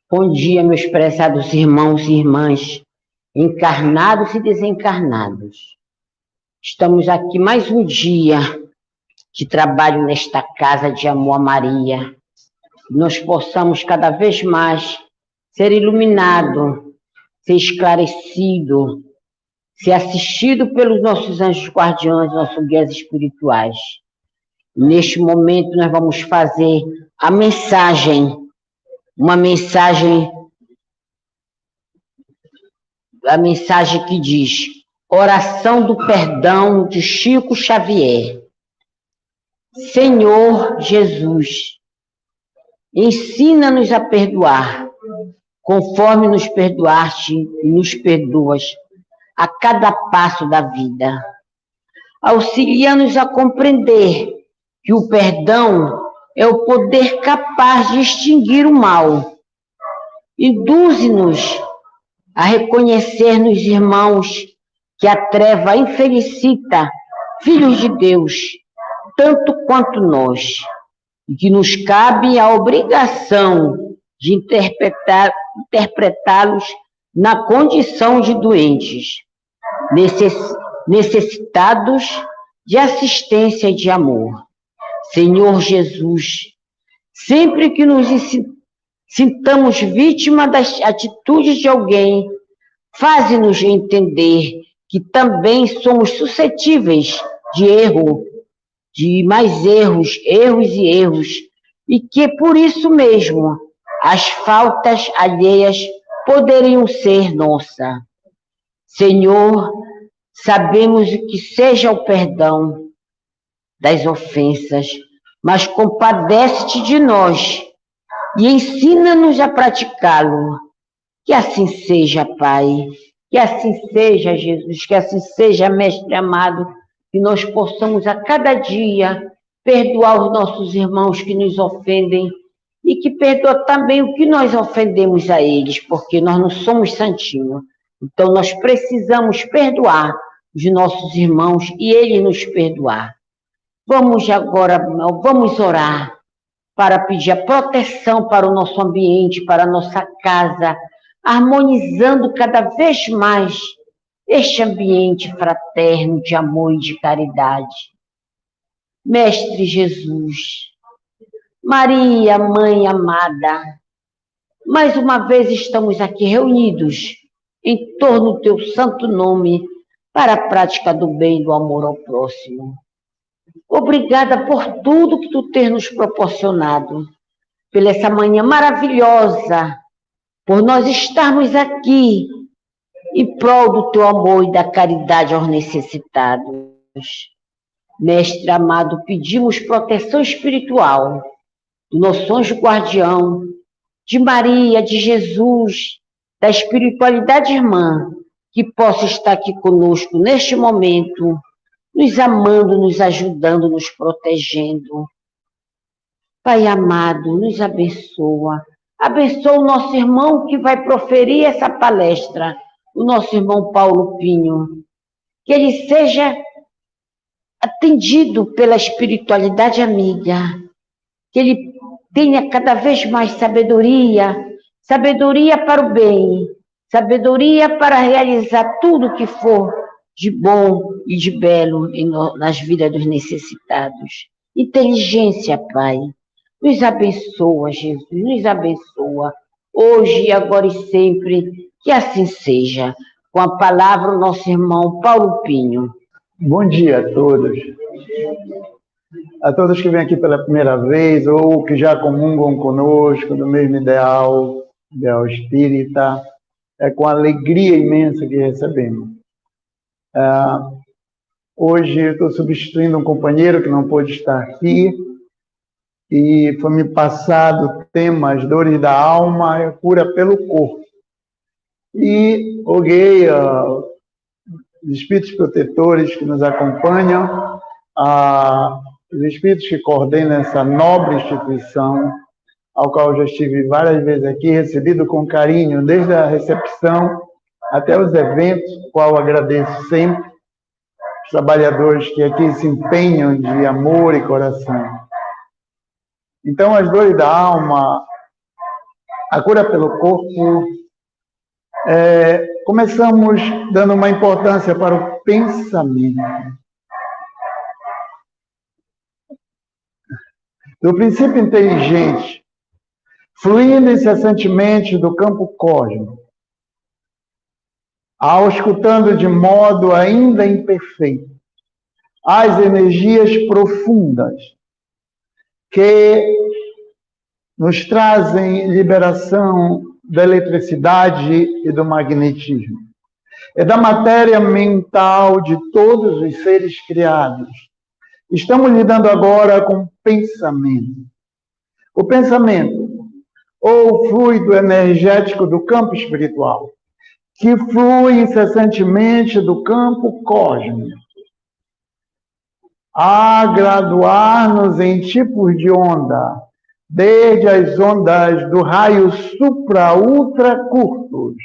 Bom dia, meus prezados irmãos e irmãs, encarnados e desencarnados. Estamos aqui mais um dia de trabalho nesta casa de amor a Maria. Nós possamos cada vez mais ser iluminado, ser esclarecido, ser assistido pelos nossos anjos guardiões, nossos guias espirituais. Neste momento nós vamos fazer a mensagem, a mensagem que diz: Oração do Perdão de Chico Xavier. Senhor Jesus, ensina-nos a perdoar, conforme nos perdoaste e nos perdoas a cada passo da vida. Auxilia-nos a compreender que o perdão é o poder capaz de extinguir o mal. Induze-nos a reconhecer nos irmãos que a treva infelicita filhos de Deus, tanto quanto nós, e que nos cabe a obrigação de interpretá-los na condição de doentes, necessitados de assistência e de amor. Senhor Jesus, sempre que nos sintamos vítima das atitudes de alguém, faze-nos entender que também somos suscetíveis de erro, de mais erros, e que por isso mesmo as faltas alheias poderiam ser nossa. Senhor, sabemos o que seja o perdão das ofensas, mas compadece-te de nós e ensina-nos a praticá-lo. Que assim seja, Pai, que assim seja, Jesus, que assim seja, Mestre amado, que nós possamos a cada dia perdoar os nossos irmãos que nos ofendem e que perdoa também o que nós ofendemos a eles, porque nós não somos santinhos. Então nós precisamos perdoar os nossos irmãos e eles nos perdoar. Vamos orar para pedir a proteção para o nosso ambiente, para a nossa casa, harmonizando cada vez mais este ambiente fraterno de amor e de caridade. Mestre Jesus, Maria, Mãe amada, mais uma vez estamos aqui reunidos em torno do teu santo nome para a prática do bem e do amor ao próximo. Obrigada por tudo que tu tens nos proporcionado, pela essa manhã maravilhosa, por nós estarmos aqui em prol do teu amor e da caridade aos necessitados. Mestre amado, pedimos proteção espiritual do nosso anjo guardião, de Maria, de Jesus, da espiritualidade irmã, que possa estar aqui conosco neste momento, nos amando, nos ajudando, nos protegendo. Pai amado, nos abençoa. Abençoa o nosso irmão que vai proferir essa palestra, o nosso irmão Paulo Pinho. Que ele seja atendido pela espiritualidade amiga. Que ele tenha cada vez mais sabedoria, sabedoria para o bem, sabedoria para realizar tudo que for de bom e de belo nas vidas dos necessitados. Inteligência, Pai. Nos abençoa, Jesus, nos abençoa. Hoje, agora e sempre, que assim seja. Com a palavra, o nosso irmão Paulo Pinho. Bom dia a todos. A todos que vêm aqui pela primeira vez ou que já comungam conosco do mesmo ideal espírita. É com alegria imensa que recebemos. Hoje eu estou substituindo um companheiro que não pôde estar aqui e foi me passado o tema As Dores da Alma e a Cura pelo Corpo. E roguei os espíritos protetores que nos acompanham, os espíritos que coordenam essa nobre instituição, ao qual eu já estive várias vezes aqui, recebido com carinho, desde a recepção até os eventos, qual agradeço sempre, os trabalhadores que aqui se empenham de amor e coração. Então, as dores da alma a cura pelo corpo, começamos dando uma importância para o pensamento. Do princípio inteligente, fluindo incessantemente do campo cósmico, auscultando de modo ainda imperfeito as energias profundas que nos trazem liberação da eletricidade e do magnetismo. É da matéria mental de todos os seres criados. Estamos lidando agora com pensamento. O pensamento, ou fluido energético do campo espiritual, que flui incessantemente do campo cósmico, a graduar-nos em tipos de onda, desde as ondas do raio supra-ultra curtos,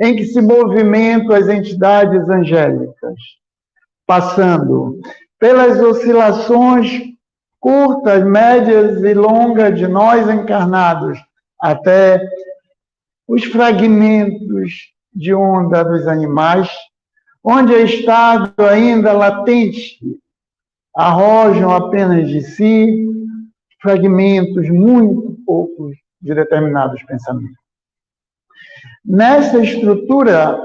em que se movimentam as entidades angélicas, passando pelas oscilações curtas, médias e longas de nós encarnados, até os fragmentos de onda dos animais, onde é estado ainda latente, arrojam apenas de si fragmentos muito poucos de determinados pensamentos. Nessa estrutura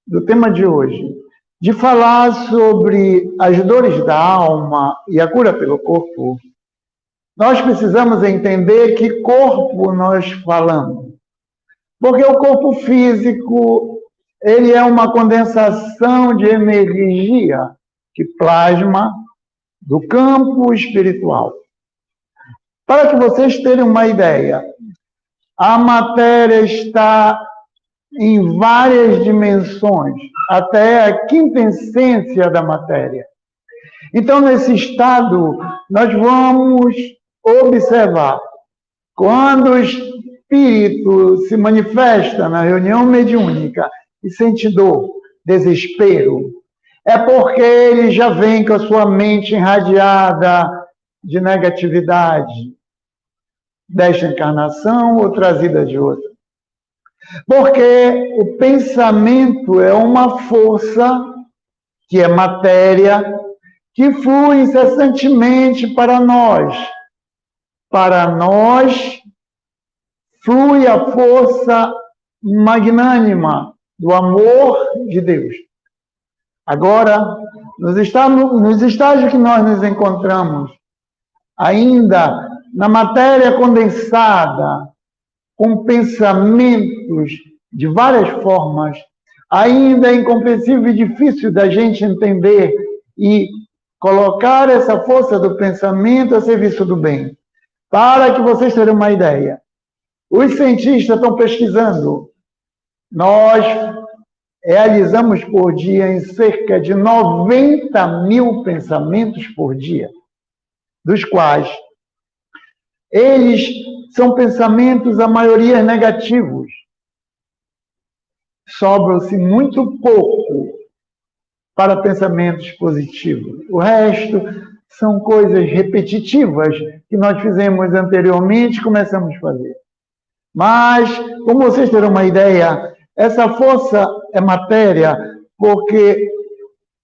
do tema de hoje, de falar sobre as dores da alma e a cura pelo corpo, nós precisamos entender que corpo nós falamos. Porque o corpo físico, ele é uma condensação de energia que plasma do campo espiritual. Para que vocês tenham uma ideia, a matéria está em várias dimensões, até a quinta essência da matéria. Então, nesse estado, nós vamos observar, quando o espírito se manifesta na reunião mediúnica e sente dor, desespero, é porque ele já vem com a sua mente irradiada de negatividade desta encarnação ou trazida de outra. Porque o pensamento é uma força que é matéria, que flui incessantemente para nós. Para nós, flui a força magnânima do amor de Deus. Agora, nos estágios que nós nos encontramos, ainda na matéria condensada, com pensamentos de várias formas, ainda é incompreensível e difícil da gente entender e colocar essa força do pensamento a serviço do bem. Para que vocês tenham uma ideia, os cientistas estão pesquisando. Nós realizamos por dia em cerca de 90 mil pensamentos por dia, dos quais eles são pensamentos, a maioria negativos. Sobram-se muito pouco para pensamentos positivos. O resto são coisas repetitivas que nós fizemos anteriormente e começamos a fazer. Mas, como vocês terão uma ideia, essa força é matéria, porque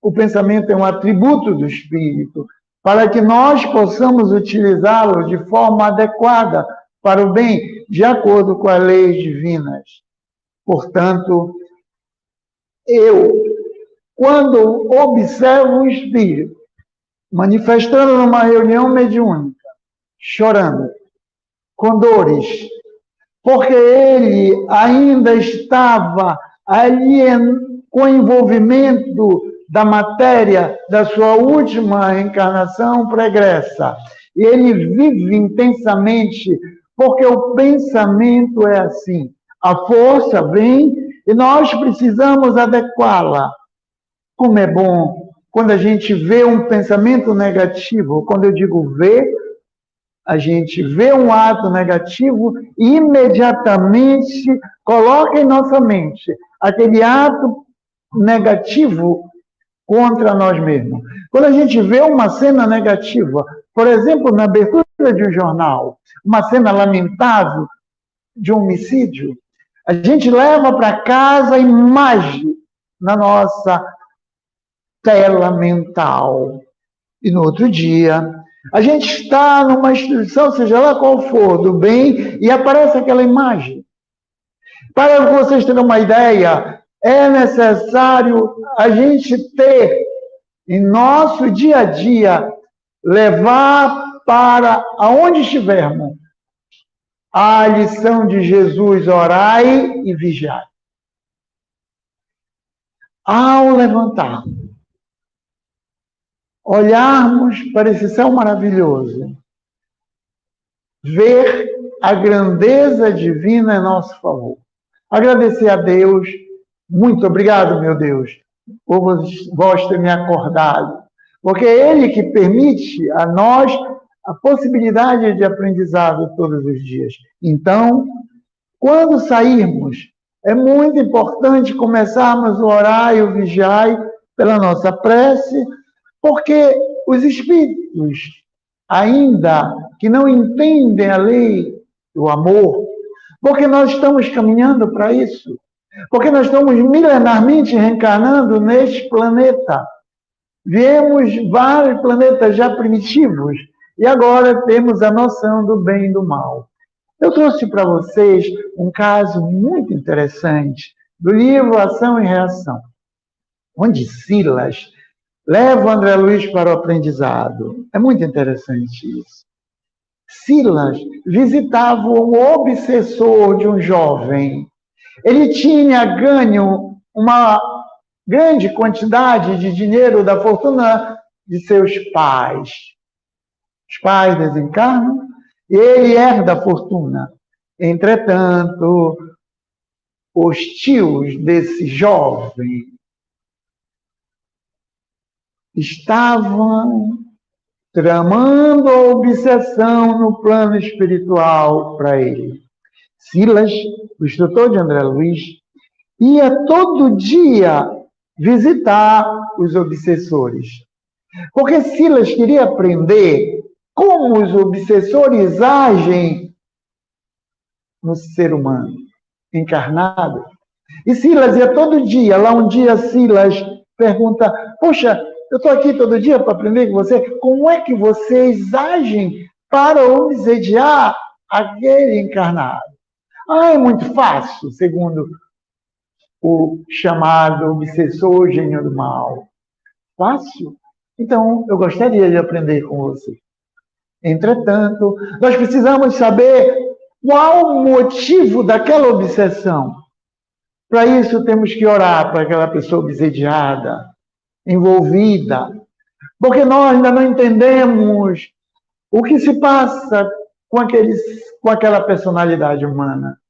o pensamento é um atributo do espírito, para que nós possamos utilizá-lo de forma adequada para o bem, de acordo com as leis divinas. Portanto, quando observo o espírito manifestando numa reunião mediúnica, chorando, com dores, porque ele ainda estava ali com o envolvimento da matéria da sua última encarnação pregressa. E ele vive intensamente, porque o pensamento é assim. A força vem e nós precisamos adequá-la. Como é bom quando a gente vê um pensamento negativo. Quando eu digo ver, a gente vê um ato negativo e imediatamente coloca em nossa mente aquele ato negativo contra nós mesmos. Quando a gente vê uma cena negativa, por exemplo, na abertura de um jornal, uma cena lamentável, de homicídio, a gente leva para casa a imagem na nossa tela mental. E no outro dia, a gente está numa instituição, seja lá qual for, do bem, e aparece aquela imagem. Para vocês terem uma ideia, é necessário a gente ter, em nosso dia a dia, levar para aonde estivermos a lição de Jesus: orai e vigiai. Ao levantar, olharmos para esse céu maravilhoso, ver a grandeza divina em nosso favor. Agradecer a Deus, muito obrigado, meu Deus, por vós ter me acordado, porque é Ele que permite a nós a possibilidade de aprendizado todos os dias. Então, quando sairmos, é muito importante começarmos o orar e o vigiar pela nossa prece, porque os espíritos, ainda que não entendem a lei do amor, porque nós estamos caminhando para isso, porque nós estamos milenarmente reencarnando neste planeta. Viemos vários planetas já primitivos e agora temos a noção do bem e do mal. Eu trouxe para vocês um caso muito interessante do livro Ação e Reação, onde Silas leva André Luiz para o aprendizado. É muito interessante isso. Silas visitava o obsessor de um jovem. Ele tinha ganho uma grande quantidade de dinheiro da fortuna de seus pais. Os pais desencarnam e ele herda a fortuna. Entretanto, os tios desse jovem estavam tramando a obsessão no plano espiritual para ele. Silas, o instrutor de André Luiz, ia todo dia visitar os obsessores. Porque Silas queria aprender como os obsessores agem no ser humano encarnado. E Silas ia todo dia. Lá um dia Silas pergunta: poxa, eu estou aqui todo dia para aprender com você. Como é que vocês agem para obsediar aquele encarnado? Ah, é muito fácil, segundo o chamado obsessor gênio do mal. Fácil? Então, eu gostaria de aprender com você. Entretanto, nós precisamos saber qual o motivo daquela obsessão. Para isso, temos que orar para aquela pessoa obsediada, envolvida, porque nós ainda não entendemos o que se passa com aquela personalidade humana.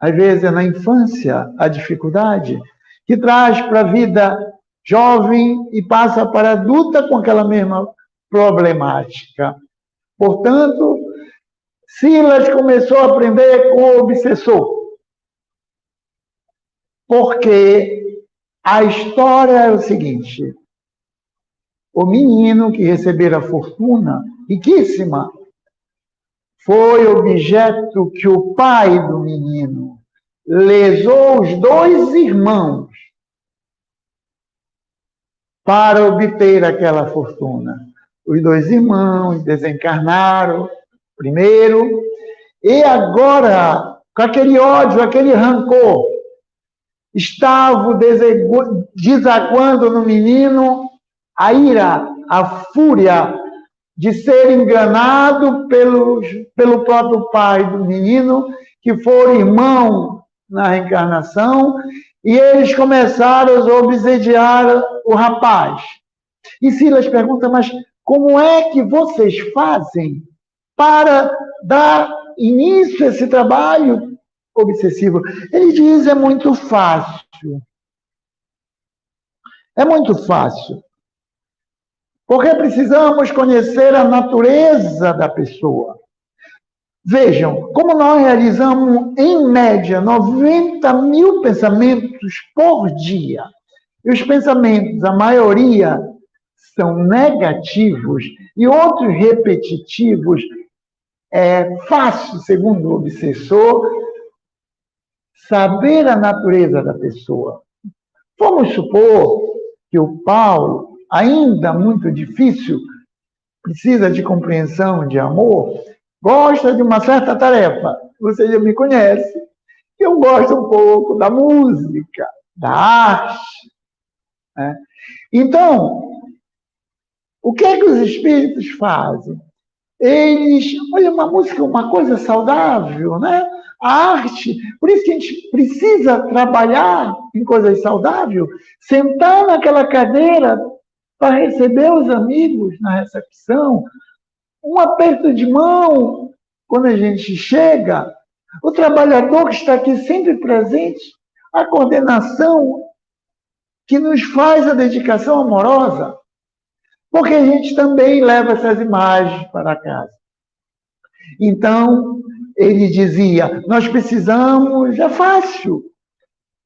Às vezes é na infância a dificuldade que traz para a vida jovem e passa para a adulta com aquela mesma problemática. Portanto, Silas começou a aprender com o obsessor, porque a história é o seguinte: o menino que recebera a fortuna riquíssima foi objeto que o pai do menino lesou os dois irmãos para obter aquela fortuna. Os dois irmãos desencarnaram primeiro, e agora, com aquele ódio, aquele rancor, estavam desaguando no menino a ira, a fúria de ser enganado pelo próprio pai do menino, que foi irmão na reencarnação, e eles começaram a obsediar o rapaz. E Silas pergunta: mas como é que vocês fazem para dar início a esse trabalho obsessivo? Ele diz: é muito fácil. É muito fácil. Porque precisamos conhecer a natureza da pessoa. Vejam, como nós realizamos, em média, 90 mil pensamentos por dia. E os pensamentos, a maioria, são negativos, e outros repetitivos é fácil, segundo o obsessor, saber a natureza da pessoa. Vamos supor que o Paulo, ainda muito difícil, precisa de compreensão, de amor, gosta de uma certa tarefa. Você já me conhece. Eu gosto um pouco da música, da arte. Né? Então, o que é que os espíritos fazem? Eles, olha, uma música é uma coisa saudável, né? A arte, por isso que a gente precisa trabalhar em coisas saudáveis, sentar naquela cadeira para receber os amigos na recepção, um aperto de mão quando a gente chega, o trabalhador que está aqui sempre presente, a coordenação que nos faz a dedicação amorosa, porque a gente também leva essas imagens para casa. Então, ele dizia, nós precisamos, é fácil,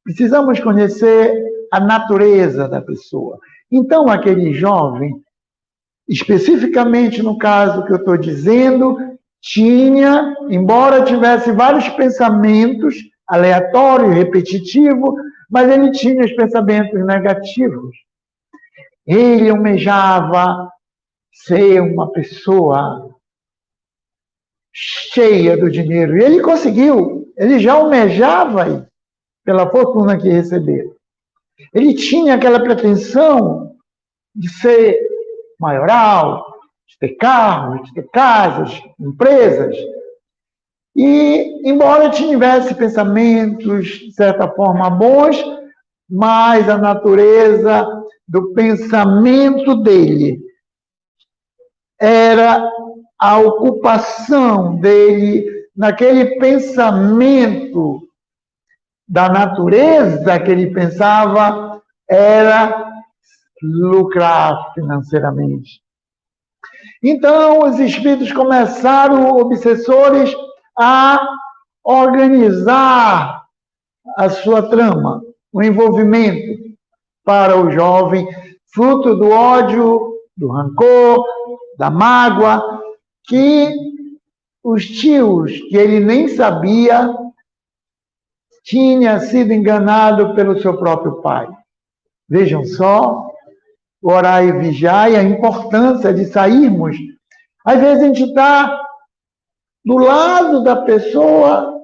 precisamos conhecer a natureza da pessoa. Então, aquele jovem, especificamente no caso que eu estou dizendo, tinha, embora tivesse vários pensamentos, aleatório, repetitivo, mas ele tinha os pensamentos negativos. Ele almejava ser uma pessoa cheia do dinheiro. E ele conseguiu. Ele já almejava pela fortuna que recebeu. Ele tinha aquela pretensão de ser maioral, de ter carros, de ter casas, empresas. E, embora tivesse pensamentos, de certa forma, bons, mas a natureza do pensamento dele era a ocupação dele naquele pensamento da natureza que ele pensava era lucrar financeiramente. Então, os espíritos começaram, obsessores, a organizar a sua trama, o envolvimento para o jovem, fruto do ódio, do rancor, da mágoa, que os tios, que ele nem sabia, tinha sido enganado pelo seu próprio pai. Vejam só, orar e vigiar e a importância de sairmos. Às vezes a gente está do lado da pessoa,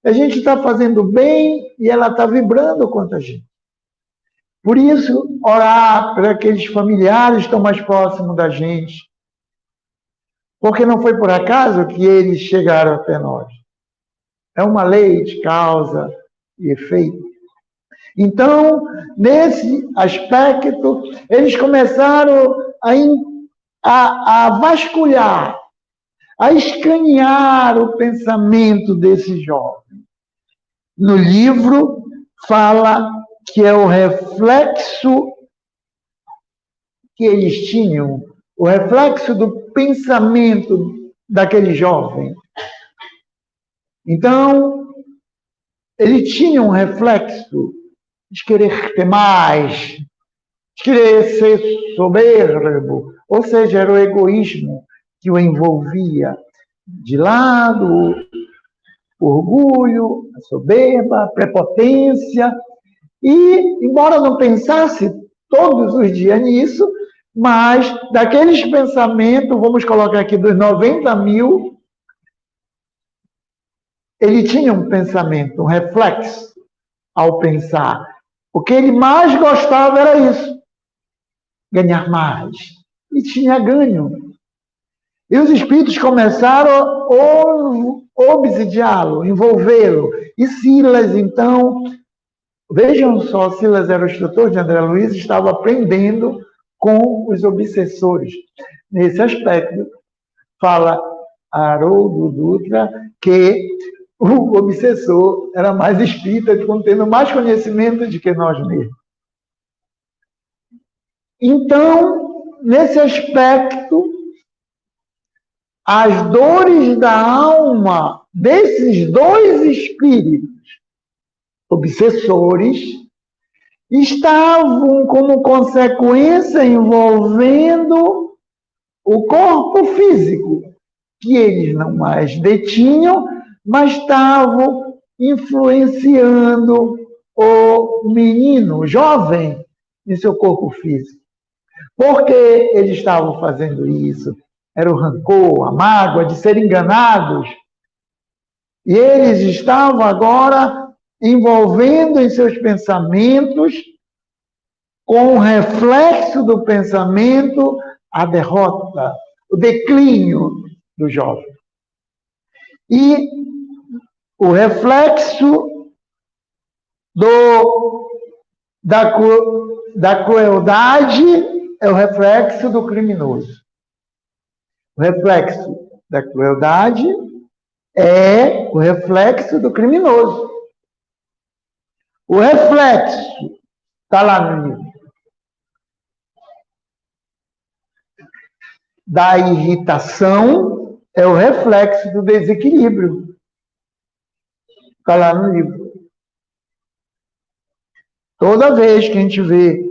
a gente está fazendo bem e ela está vibrando contra a gente. Por isso, orar para aqueles familiares que estão mais próximos da gente. Porque não foi por acaso que eles chegaram até nós. É uma lei de causa e efeito. Então, nesse aspecto, eles começaram a vasculhar, a escanear o pensamento desse jovem. No livro, fala que é o reflexo que eles tinham, o reflexo do pensamento daquele jovem. Então, ele tinha um reflexo de querer ter mais, de querer ser soberbo, ou seja, era o egoísmo que o envolvia. De lado, o orgulho, a soberba, a prepotência, e, embora não pensasse todos os dias nisso, mas daqueles pensamentos, vamos colocar aqui dos 90 mil, ele tinha um pensamento, um reflexo ao pensar. O que ele mais gostava era isso, ganhar mais. E tinha ganho. E os espíritos começaram a obsidiá-lo, envolvê-lo. E Silas, então, vejam só, Silas era o instrutor de André Luiz, estava aprendendo com os obsessores. Nesse aspecto, fala Haroldo Dutra que o obsessor era mais espírita, tendo mais conhecimento do que nós mesmos. Então, nesse aspecto, as dores da alma desses dois espíritos obsessores estavam como consequência envolvendo o corpo físico, que eles não mais detinham, mas estavam influenciando o menino, o jovem, em seu corpo físico. Por que eles estavam fazendo isso? Era o rancor, a mágoa de serem enganados. E eles estavam agora envolvendo em seus pensamentos, com o reflexo do pensamento, a derrota, o declínio do jovem. E o reflexo da crueldade é o reflexo do criminoso. O reflexo da crueldade é o reflexo do criminoso. O reflexo está lá no livro. Da irritação é o reflexo do desequilíbrio. Está lá no livro. Toda vez que a gente vê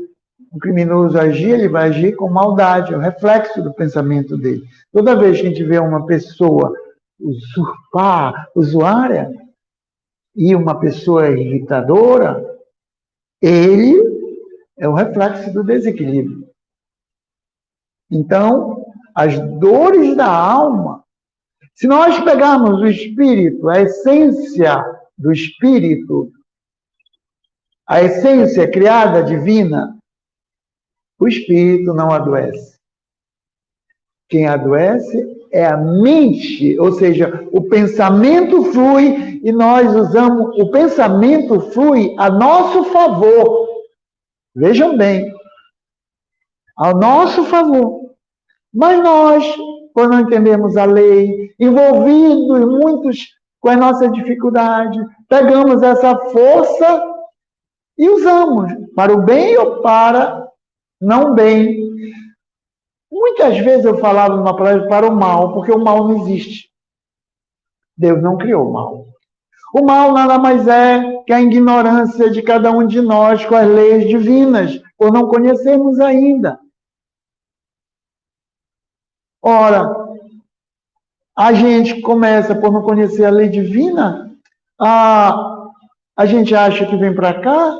um criminoso agir, ele vai agir com maldade, é o reflexo do pensamento dele. Toda vez que a gente vê uma pessoa usurpar, usuária, e uma pessoa irritadora, ele é o reflexo do desequilíbrio. Então, as dores da alma, se nós pegarmos o espírito, a essência do espírito, a essência criada divina, o espírito não adoece. Quem adoece é a mente, ou seja, o pensamento flui e nós usamos, o pensamento flui a nosso favor. Vejam bem, ao nosso favor. Mas nós, quando não entendemos a lei, envolvidos muitos com a nossa dificuldade, pegamos essa força e usamos para o bem ou para não bem. Muitas vezes eu falava numa palavra para o mal, porque o mal não existe. Deus não criou o mal. O mal nada mais é que a ignorância de cada um de nós com as leis divinas, por não conhecermos ainda. Ora, a gente começa por não conhecer a lei divina, a gente acha que vem para cá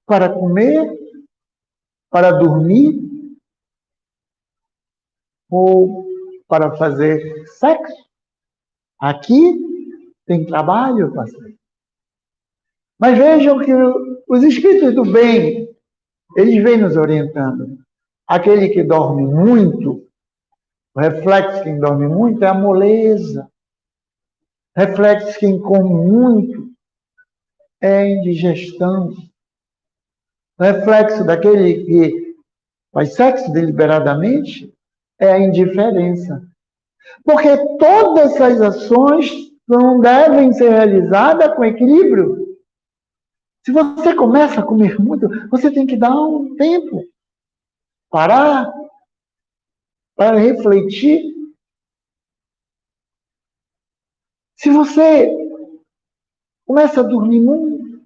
para comer, para dormir, ou para fazer sexo. Aqui tem trabalho para fazer. Mas vejam que os espíritos do bem, eles vêm nos orientando. Aquele que dorme muito, o reflexo de quem dorme muito é a moleza. O reflexo de quem come muito é a indigestão. O reflexo daquele que faz sexo deliberadamente é a indiferença. Porque todas essas ações não devem ser realizadas com equilíbrio. Se você começa a comer muito, você tem que dar um tempo. Parar para refletir. Se você começa a dormir muito,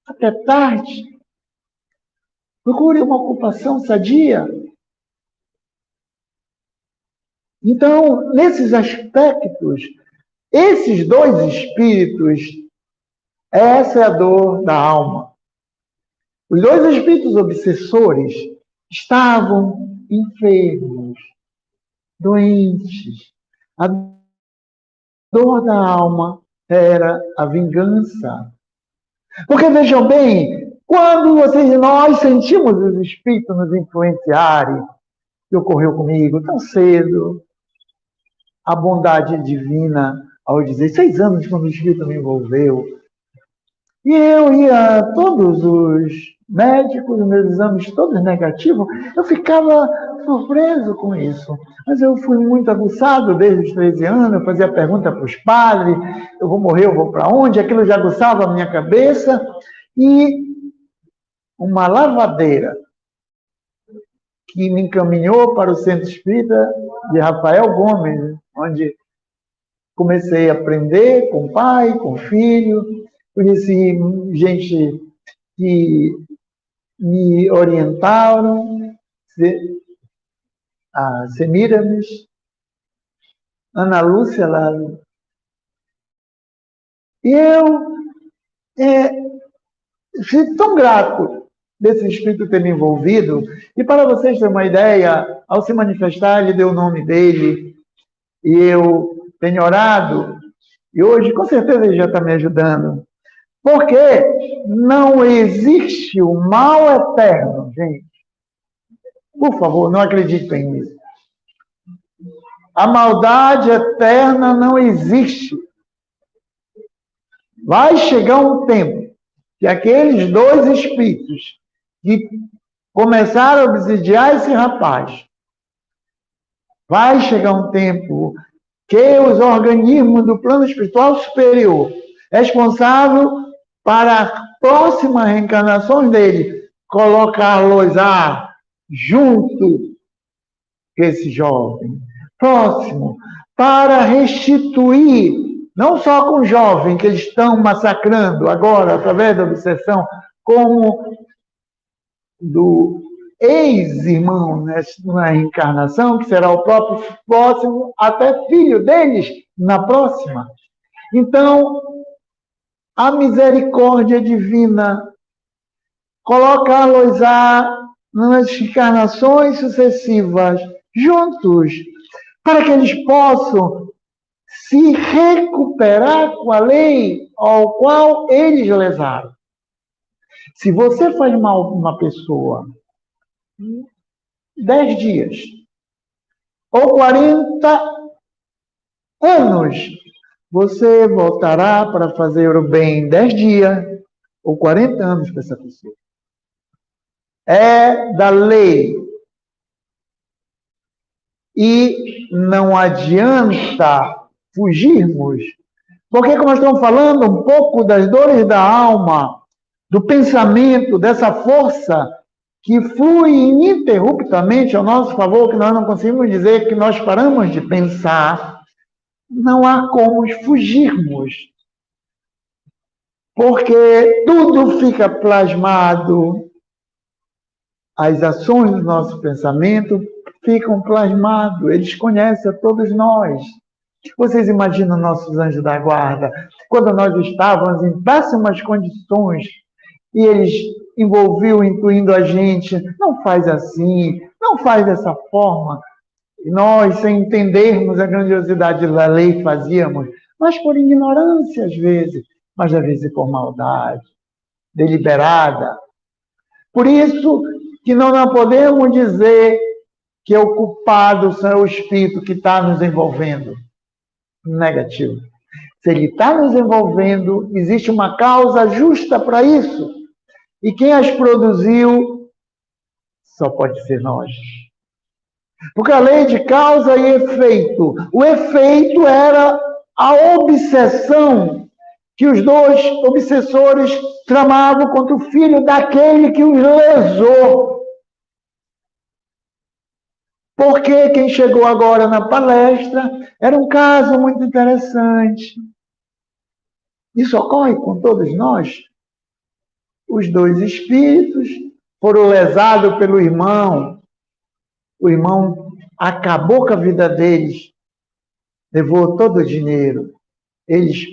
até tarde, procure uma ocupação sadia. Então, nesses aspectos, esses dois espíritos, essa é a dor da alma. Os dois espíritos obsessores estavam enfermos, doentes. A dor da alma era a vingança. Porque, vejam bem, quando nós sentimos os espíritos nos influenciarem, que ocorreu comigo tão cedo, a bondade divina, ao 16 anos, quando o espírito me envolveu, e eu ia a todos os médicos, meus exames todos negativos, eu ficava surpreso com isso. Mas eu fui muito aguçado desde os 13 anos, eu fazia pergunta para os padres, eu vou morrer, eu vou para onde? Aquilo já aguçava a minha cabeça. E uma lavadeira que me encaminhou para o Centro Espírita de Rafael Gomes, onde comecei a aprender com o pai, com o filho, conheci gente que me orientaram, a Semiramis, Ana Lúcia lá. E eu fico tão grato desse Espírito ter me envolvido. E para vocês terem uma ideia, ao se manifestar, ele deu o nome dele. E eu tenho orado. E hoje, com certeza, ele já está me ajudando. Porque não existe o mal eterno, gente. Por favor, não acreditem nisso. A maldade eterna não existe. Vai chegar um tempo que aqueles dois espíritos que começaram a obsidiar esse rapaz, vai chegar um tempo que os organismos do plano espiritual superior, responsável para a próxima reencarnação dele, colocá-los junto com esse jovem, próximo, para restituir, não só com o jovem que eles estão massacrando agora, através da obsessão, como do ex-irmão na reencarnação, que será o próprio próximo, até filho deles na próxima. Então, a misericórdia divina colocá-los nas encarnações sucessivas juntos, para que eles possam se recuperar com a lei ao qual eles lesaram. Se você faz mal a uma pessoa 10 dias ou 40 anos, você voltará para fazer o bem em 10 dias ou 40 anos para essa pessoa. É da lei. E não adianta fugirmos. Porque, como nós estamos falando um pouco das dores da alma, do pensamento, dessa força que flui ininterruptamente ao nosso favor, que nós não conseguimos dizer que nós paramos de pensar, não há como fugirmos. Porque tudo fica plasmado, as ações do nosso pensamento ficam plasmados, eles conhecem a todos nós. Vocês imaginam nossos anjos da guarda, quando nós estávamos em péssimas condições, e eles envolviam, incluindo a gente, não faz assim, não faz dessa forma. E nós, sem entendermos a grandiosidade da lei, fazíamos, mas por ignorância às vezes, mas às vezes por maldade, deliberada. Por isso que não podemos dizer que é o culpado é o espírito que está nos envolvendo. Negativo. Se ele está nos envolvendo, existe uma causa justa para isso. E quem as produziu só pode ser nós. Porque a lei de causa e efeito. O efeito era a obsessão que os dois obsessores tramavam contra o filho daquele que os lesou. Porque quem chegou agora na palestra era um caso muito interessante. Isso ocorre com todos nós. Os dois espíritos foram lesados pelo irmão. O irmão acabou com a vida deles, levou todo o dinheiro. Eles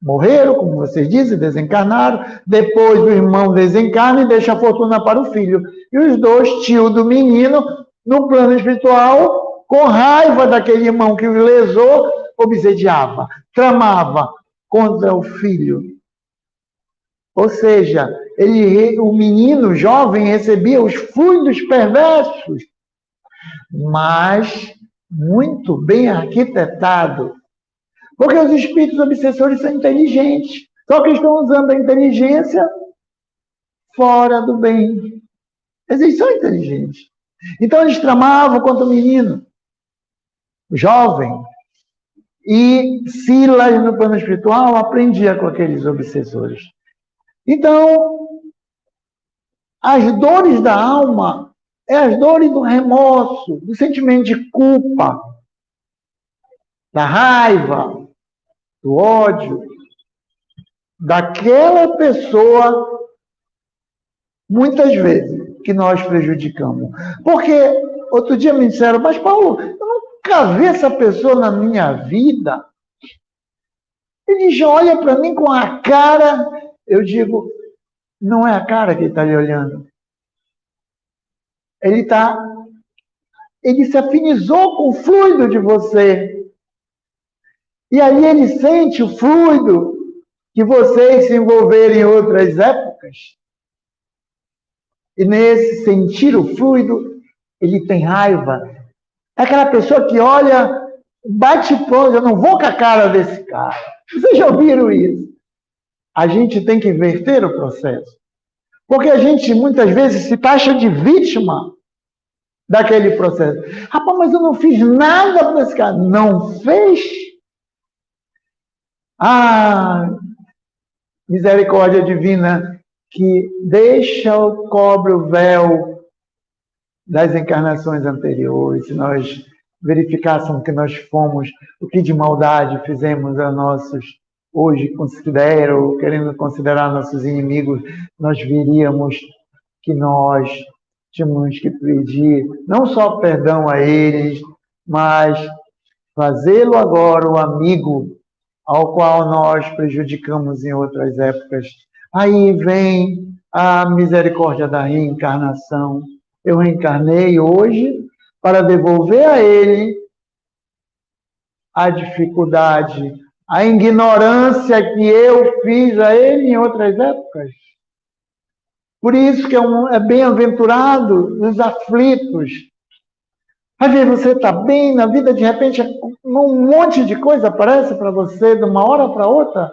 morreram, como vocês dizem, desencarnaram. Depois o irmão desencarna e deixa a fortuna para o filho. E os dois tios do menino, no plano espiritual, com raiva daquele irmão que o lesou, obsediava, tramava contra o filho. Ou seja, o menino jovem recebia os fluidos perversos, mas muito bem arquitetado. Porque os espíritos obsessores são inteligentes, só que estão usando a inteligência fora do bem. Eles são inteligentes. Então eles tramavam contra o menino, o jovem, e Silas, no plano espiritual, aprendia com aqueles obsessores. Então, as dores da alma é as dores do remorso, do sentimento de culpa, da raiva, do ódio, daquela pessoa, muitas vezes, que nós prejudicamos. Porque, outro dia me disseram, mas Paulo, eu não nunca vi essa pessoa na minha vida. Ele já olha para mim com a cara, eu digo, não é a cara que ele está lhe olhando. Ele se afinizou com o fluido de você. E aí ele sente o fluido que vocês se envolveram em outras épocas. E nesse sentir o fluido, ele tem raiva. É aquela pessoa que olha, bate pronto, eu não vou com a cara desse cara. Vocês já ouviram isso? A gente tem que inverter o processo. Porque a gente, muitas vezes, se taxa de vítima daquele processo. Rapaz, mas eu não fiz nada para esse cara. Não fez? Ah, misericórdia divina que cobre o véu das encarnações anteriores. Se nós verificássemos que nós fomos, o que de maldade fizemos a nossos, hoje querendo considerar nossos inimigos, nós veríamos que nós tínhamos que pedir não só perdão a eles, mas fazê-lo agora o amigo ao qual nós prejudicamos em outras épocas. Aí vem a misericórdia da reencarnação. Eu reencarnei hoje para devolver a ele a dificuldade, a ignorância que eu fiz a ele em outras épocas. Por isso que é bem-aventurado os aflitos. Às vezes você está bem na vida, de repente um monte de coisa aparece para você de uma hora para outra,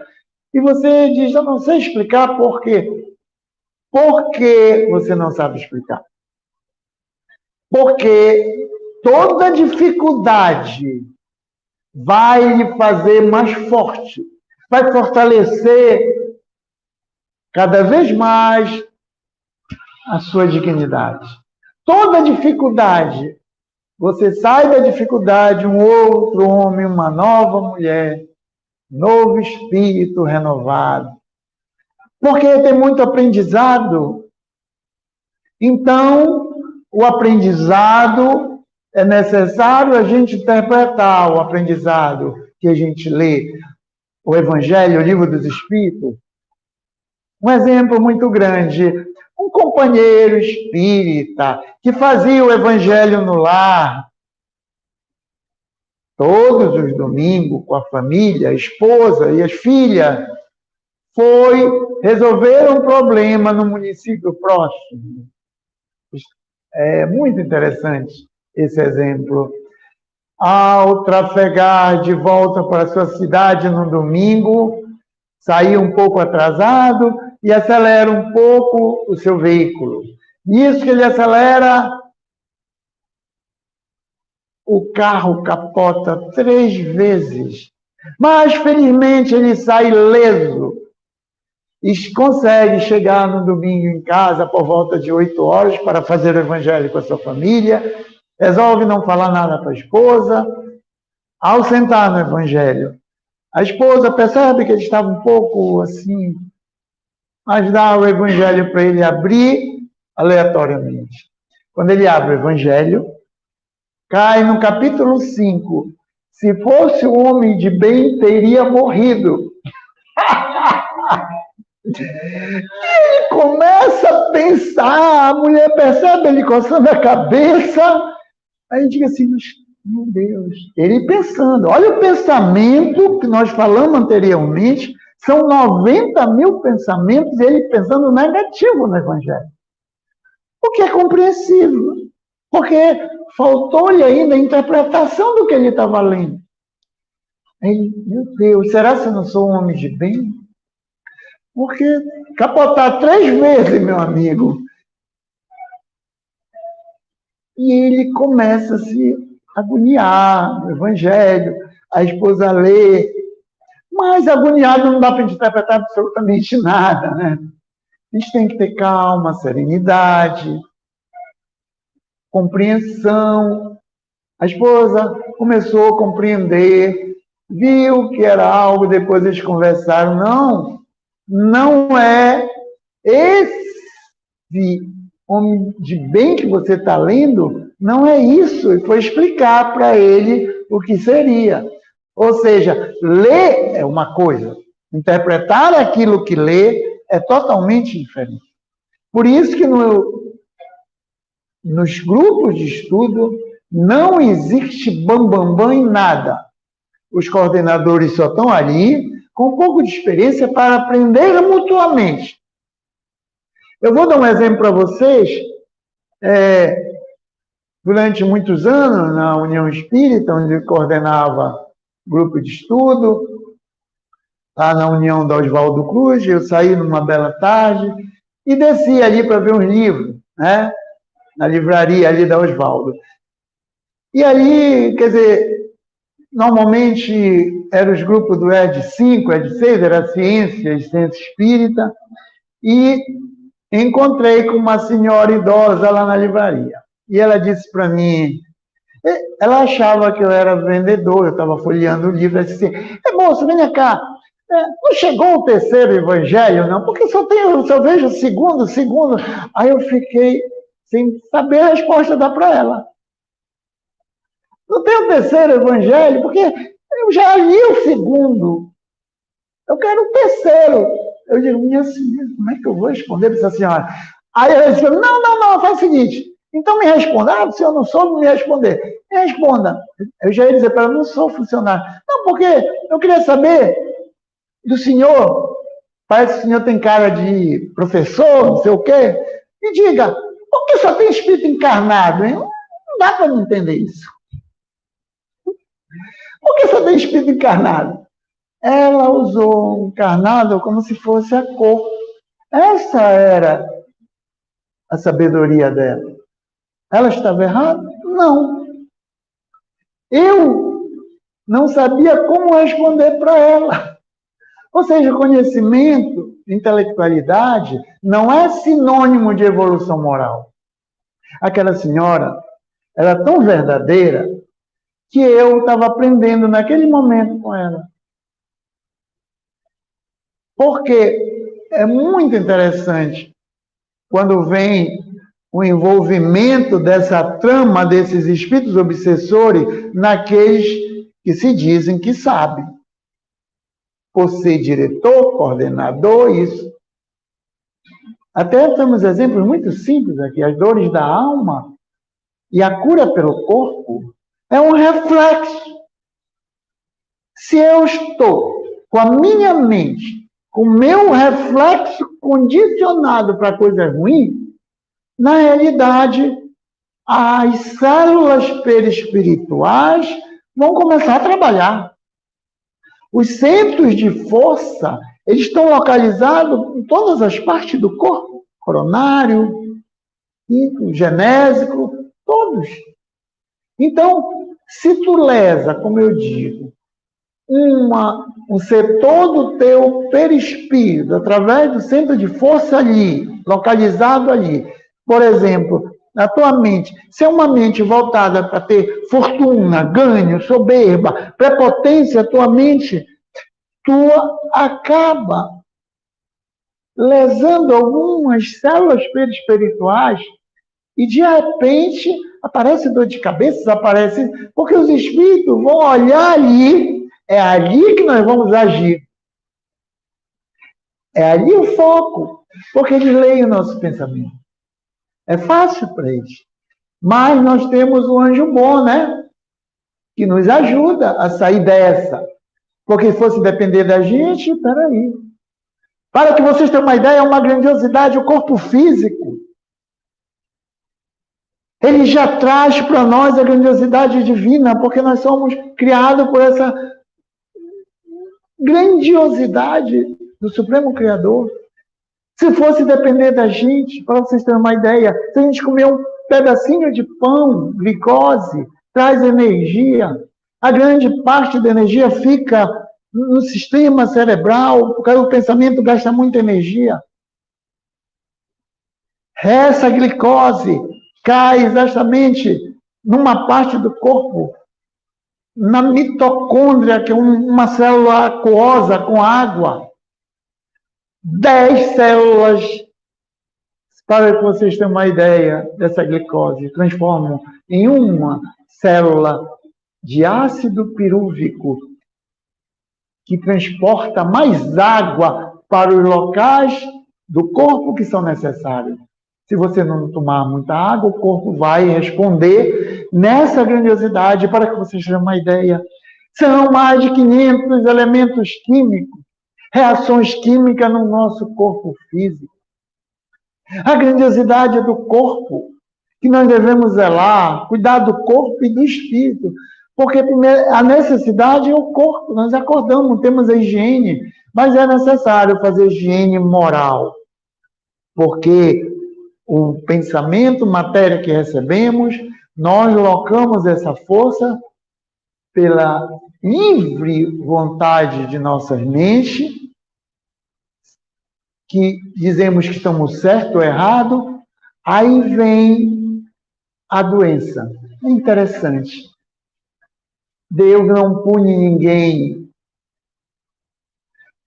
e você diz, eu não sei explicar por quê. Por que você não sabe explicar? Porque toda dificuldade vai lhe fazer mais forte, vai fortalecer cada vez mais a sua dignidade. Toda dificuldade, você sai da dificuldade, um outro homem, uma nova mulher, novo espírito renovado. Porque tem muito aprendizado. Então, o aprendizado, é necessário a gente interpretar o aprendizado que a gente lê, o Evangelho, o Livro dos Espíritos. Um exemplo muito grande, um companheiro espírita que fazia o Evangelho no lar, todos os domingos, com a família, a esposa e as filhas, foi resolver um problema no município próximo. É muito interessante esse exemplo. Ao trafegar de volta para sua cidade no domingo, saiu um pouco atrasado e acelera um pouco o seu veículo. Nisso que ele acelera, o carro capota 3 vezes. Mas, felizmente, ele sai ileso e consegue chegar no domingo em casa por volta de 8 horas para fazer o evangelho com a sua família. Resolve não falar nada para a esposa. Ao sentar no evangelho, a esposa percebe que ele estava um pouco assim, mas dá o evangelho para ele abrir aleatoriamente. Quando ele abre o evangelho, cai no capítulo 5. Se fosse um homem de bem, teria morrido. E ele começa a pensar, a mulher percebe ele coçando a cabeça, aí diga assim, meu Deus, ele pensando, olha o pensamento que nós falamos anteriormente, são 90 mil pensamentos, ele pensando negativo no Evangelho. O que é compreensível, porque faltou-lhe ainda a interpretação do que ele estava lendo. Aí, meu Deus, será que eu não sou um homem de bem? Porque capotar 3 vezes, meu amigo. E ele começa a se agoniar no Evangelho, a esposa lê, mas agoniado não dá para interpretar absolutamente nada, né? A gente tem que ter calma, serenidade, compreensão. A esposa começou a compreender, viu que era algo, depois eles conversaram, não é esse homem de bem que você está lendo, não é isso. E foi explicar para ele o que seria. Ou seja, ler é uma coisa, interpretar aquilo que lê é totalmente diferente. Por isso que nos grupos de estudo não existe bam em nada. Os coordenadores só estão ali com um pouco de experiência para aprender mutuamente. Eu vou dar um exemplo para vocês. Durante muitos anos, na União Espírita, onde eu coordenava grupo de estudo, lá na União da Oswaldo Cruz, eu saí numa bela tarde e desci ali para ver uns livros, né? Na livraria ali da Oswaldo. E ali, quer dizer, normalmente eram os grupos do ED 5, ED 6, era Ciência Espírita, e encontrei com uma senhora idosa lá na livraria. E ela disse para mim, ela achava que eu era vendedor, eu estava folheando o livro, ela disse assim, moço, venha cá, não chegou o terceiro evangelho, não? Porque só vejo o segundo. Aí eu fiquei sem saber a resposta dar para ela. Não tem o terceiro evangelho, porque eu já li o segundo. Eu quero o terceiro. Eu digo, minha senhora, como é que eu vou responder para essa senhora? Aí ela disse, não, faz o seguinte, então me responda. O senhor não soube me responder. Me responda. Eu já ia dizer para ela, não sou funcionário. Não, porque eu queria saber do senhor, parece que o senhor tem cara de professor, não sei o quê. Me diga, por que só tem espírito encarnado? Hein? Não dá para não entender isso. Por que só tem espírito encarnado? Ela usou encarnado como se fosse a cor. Essa era a sabedoria dela. Ela estava errada? Não. Eu não sabia como responder para ela. Ou seja, conhecimento, intelectualidade, não é sinônimo de evolução moral. Aquela senhora era tão verdadeira que eu estava aprendendo naquele momento com ela. Porque é muito interessante quando vem o envolvimento dessa trama desses espíritos obsessores naqueles que se dizem que sabem. Por ser diretor, coordenador, isso. Até temos exemplos muito simples aqui. As dores da alma e a cura pelo corpo é um reflexo. Se eu estou com a minha mente, com o meu reflexo condicionado para coisa ruim, na realidade, as células perispirituais vão começar a trabalhar. Os centros de força, eles estão localizados em todas as partes do corpo, coronário, genésico, todos. Então, se tu lesa, como eu digo, um setor do teu perispírito, através do centro de força ali, localizado ali, por exemplo, na tua mente, se é uma mente voltada para ter fortuna, ganho, soberba, prepotência, a tua mente, tua acaba lesando algumas células perispirituais e, de repente, aparece dor de cabeça, porque os espíritos vão olhar ali, é ali que nós vamos agir. É ali o foco, porque eles leem o nosso pensamento. É fácil para eles. Mas nós temos um anjo bom, né? Que nos ajuda a sair dessa. Porque se fosse depender da gente, peraí. Para que vocês tenham uma ideia, é uma grandiosidade, o corpo físico. Ele já traz para nós a grandiosidade divina, porque nós somos criados por essa grandiosidade do Supremo Criador. Se fosse depender da gente, para vocês terem uma ideia, se a gente comer um pedacinho de pão, glicose, traz energia, a grande parte da energia fica no sistema cerebral, porque o pensamento gasta muita energia. Essa glicose cai exatamente numa parte do corpo, na mitocôndria, que é uma célula aquosa com água. 10 células Para que vocês tenham uma ideia dessa glicose, transformam em uma célula de ácido pirúvico que transporta mais água para os locais do corpo que são necessários. Se você não tomar muita água, o corpo vai responder nessa grandiosidade. Para que vocês tenham uma ideia, são mais de 500 elementos químicos, reações químicas no nosso corpo físico. A grandiosidade do corpo, que nós devemos zelar, cuidar do corpo e do espírito, porque primeiro, a necessidade é o corpo, nós acordamos, temos a higiene, mas é necessário fazer higiene moral, porque o pensamento, matéria que recebemos, nós locamos essa força pela livre vontade de nossas mentes, que dizemos que estamos certo ou errado, aí vem a doença. É interessante. Deus não pune ninguém.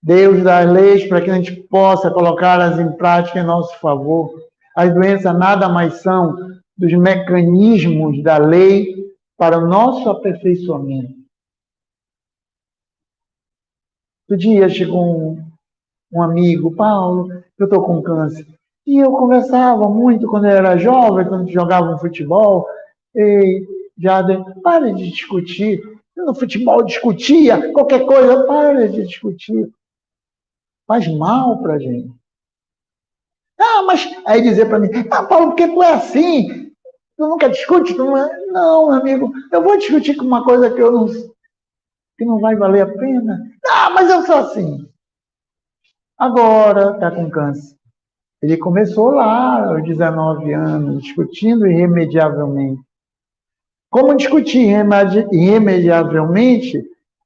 Deus dá leis para que a gente possa colocá-las em prática em nosso favor. As doenças nada mais são dos mecanismos da lei para o nosso aperfeiçoamento. Outro dia chegou um amigo, Paulo, eu estou com câncer. E eu conversava muito quando eu era jovem, quando jogava um futebol. E já para de discutir. No futebol discutia, qualquer coisa, para de discutir. Faz mal para a gente. Ah, mas aí dizer para mim, Paulo, por que tu é assim? Tu nunca discute? Tu não, é... não, amigo, eu vou discutir com uma coisa que não vai valer a pena. Ah, mas eu sou assim. Agora está com câncer. Ele começou lá, aos 19 anos, discutindo irremediavelmente. Como discutir irremediavelmente,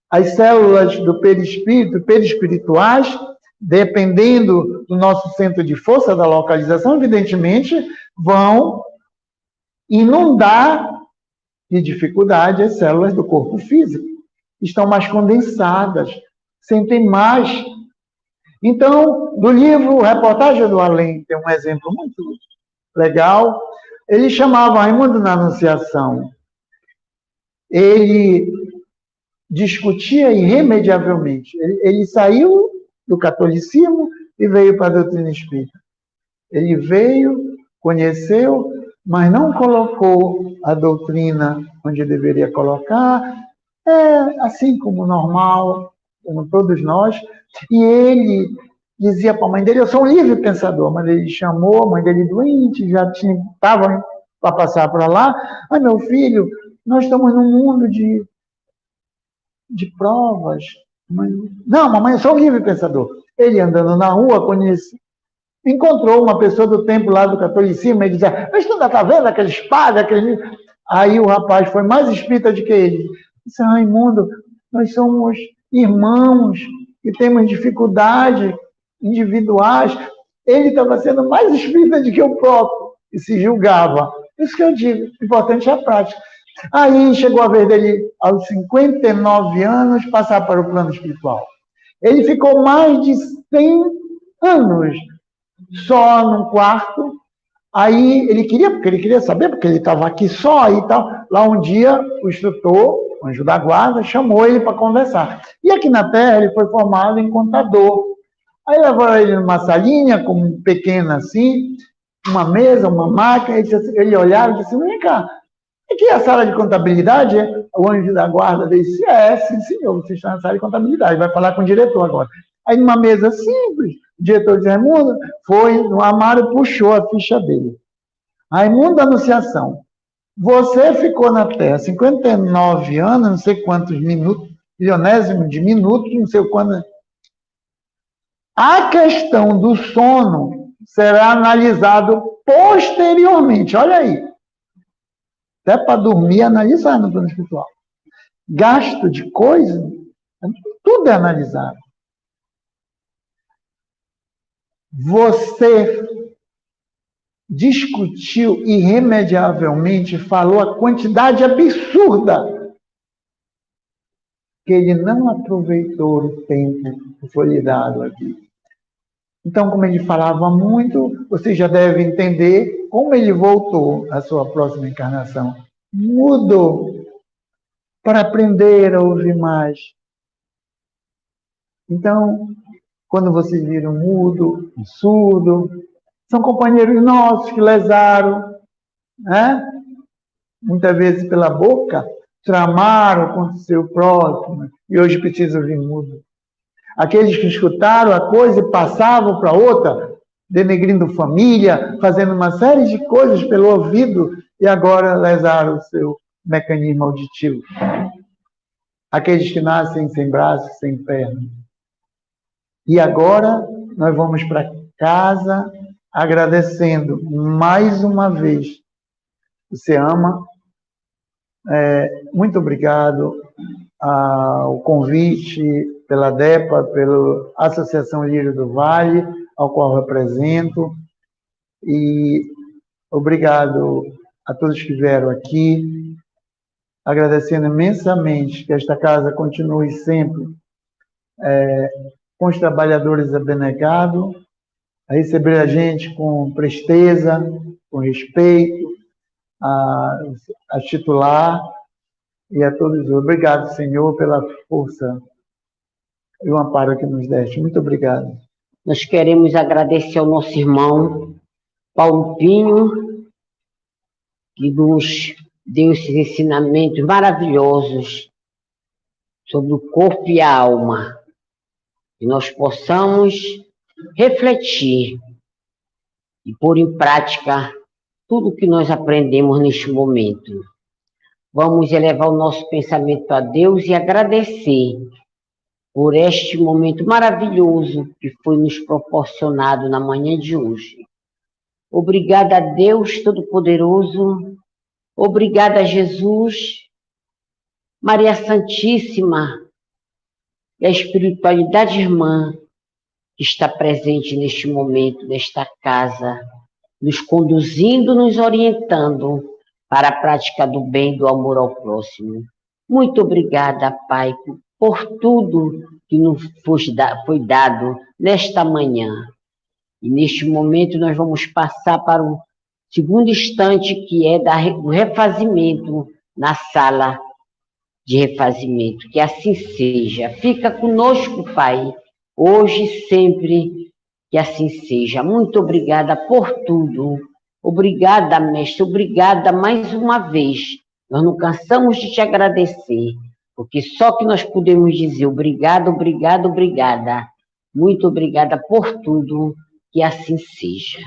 as células do perispírito, perispirituais, dependendo do nosso centro de força, da localização, evidentemente, vão inundar de dificuldade as células do corpo físico. Estão mais condensadas, sentem mais. Então, do livro Reportagem do Além, tem um exemplo muito legal. Ele chamava Raimundo na Anunciação. Ele discutia irremediavelmente. Ele saiu do catolicismo e veio para a doutrina espírita. Ele veio, conheceu, mas não colocou a doutrina onde deveria colocar, assim como normal, como todos nós. E ele dizia para a mãe dele, eu sou um livre pensador, mas ele chamou a mãe dele doente, já estava para passar para lá. Meu filho, nós estamos num mundo de provas. Não, mamãe, eu sou um livre pensador. Ele andando na rua, encontrou uma pessoa do tempo lá do catolicismo, e dizia, mas tu ainda está vendo aqueles padres, aqueles... Aí o rapaz foi mais espírita do que ele. Disse, Raimundo, nós somos irmãos e temos dificuldades individuais. Ele estava sendo mais espírita do que o próprio e se julgava. Isso que eu digo, o importante é a prática. Aí chegou a vez dele, aos 59 anos, passar para o plano espiritual. Ele ficou mais de 100 anos só num quarto. Aí ele queria saber, porque ele estava aqui só e tal. Lá um dia, o instrutor, o anjo da guarda, chamou ele para conversar. E aqui na Terra, ele foi formado em contador. Aí levou ele numa salinha, como pequena assim, uma mesa, uma máquina. Ele olhava e disse, vem cá, aqui é a sala de contabilidade? O anjo da guarda disse, sim, senhor, você está na sala de contabilidade, vai falar com o diretor agora. Aí numa mesa simples, o diretor disse, Raimundo, foi no armário e puxou a ficha dele. Raimundo da Anunciação, você ficou na Terra 59 anos, não sei quantos minutos, milionésimo de minutos, não sei quantos. A questão do sono será analisado posteriormente, olha aí. Até para dormir, analisar no plano espiritual. Gasto de coisa, tudo é analisado. Você discutiu irremediavelmente, falou a quantidade absurda que ele não aproveitou o tempo que foi lhe dado aqui. Então, como ele falava muito, você já deve entender como ele voltou à sua próxima encarnação. Mudo para aprender a ouvir mais. Então, quando vocês viram mudo, surdo, são companheiros nossos que lesaram, né? Muitas vezes pela boca, tramaram contra o seu próximo e hoje precisam ouvir mudo. Aqueles que escutaram a coisa e passavam para outra, denegrindo família, fazendo uma série de coisas pelo ouvido e agora lesaram o seu mecanismo auditivo. Aqueles que nascem sem braços, sem pernas. E agora nós vamos para casa agradecendo mais uma vez. Você ama? Muito obrigado ao convite pela DEPA, pela Associação Lírio do Vale, ao qual represento, e obrigado a todos que vieram aqui, agradecendo imensamente que esta casa continue sempre com os trabalhadores abnegados, a receber a gente com presteza, com respeito, a titular e a todos. Obrigado, Senhor, pela força e o amparo que nos deste. Muito obrigado. Nós queremos agradecer ao nosso irmão Paulo Pinho, que nos deu esses ensinamentos maravilhosos sobre o corpo e a alma, que nós possamos refletir e pôr em prática tudo o que nós aprendemos neste momento. Vamos elevar o nosso pensamento a Deus e agradecer por este momento maravilhoso que foi nos proporcionado na manhã de hoje. Obrigada a Deus Todo-Poderoso, obrigada a Jesus, Maria Santíssima e a espiritualidade irmã que está presente neste momento, nesta casa, nos conduzindo, nos orientando para a prática do bem, do amor ao próximo. Muito obrigada, Pai, por tudo que nos foi dado nesta manhã. E neste momento nós vamos passar para o segundo instante, que é do refazimento na sala de refazimento. Que assim seja. Fica conosco, Pai, hoje e sempre, que assim seja. Muito obrigada por tudo. Obrigada, Mestre, obrigada mais uma vez. Nós não cansamos de te agradecer, porque só que nós podemos dizer obrigado, obrigado, obrigada. Muito obrigada por tudo, que assim seja.